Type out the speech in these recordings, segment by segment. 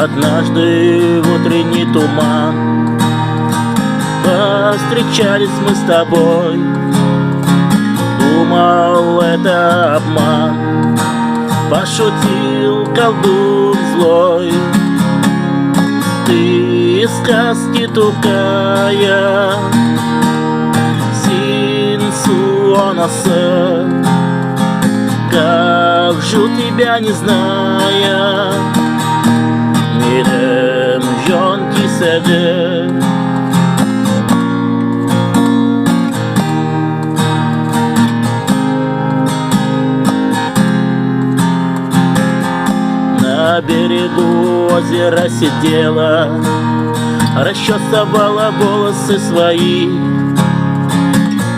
Однажды в утренний туман повстречались мы с тобой. Думал, это обман, пошутил колдун злой. Ты из сказки Тукая, Синсуонаса. Как жил тебя не зная, Мидем жон киседе. На берегу озера сидела, расчесывала волосы свои,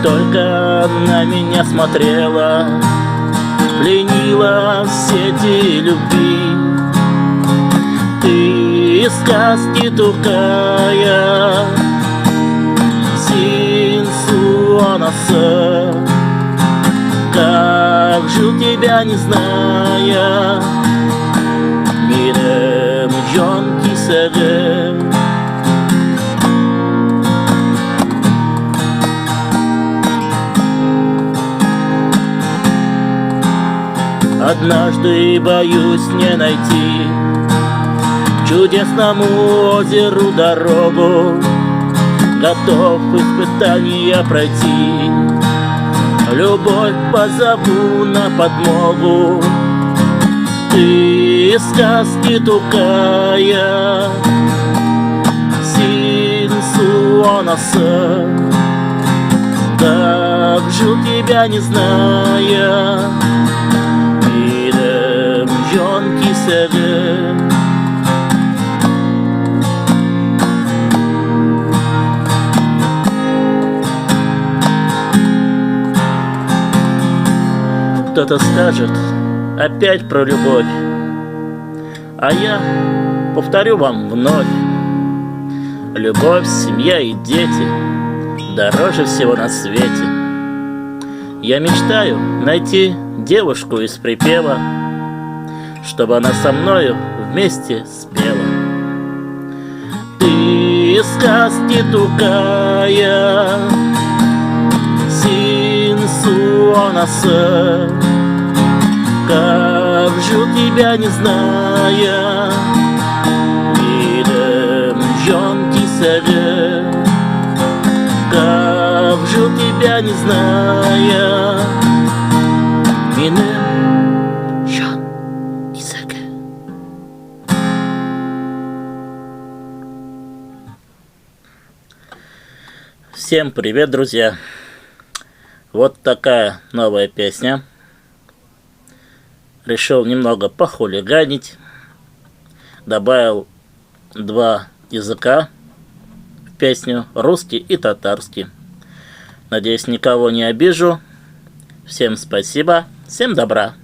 только на меня смотрела, пленила в сети любви. Ты из сказки Тукая, Синсуонаса. Как жил тебя не зная, Мидем жон киседе. Однажды боюсь не найти к чудесному озеру дорогу, готов испытания пройти, любовь позову на подмогу. Ты из сказки Тукая, Синсуонаса. Как жил тебя не зная, Мидем жон киседе. Кто-то скажет опять про любовь, а я повторю вам вновь: любовь, семья и дети дороже всего на свете. Я мечтаю найти девушку из припева, чтобы она со мною вместе спела. Ты из сказки Тукая, Синсуонаса. Как жил тебя не зная, Мидем жон киседе. Как жил тебя не зная, Мидем жон киседе. Всем привет, друзья! Вот такая новая песня. Решил немного похулиганить. Добавил два языка в песню: русский и татарский. Надеюсь, никого не обижу. Всем спасибо, всем добра.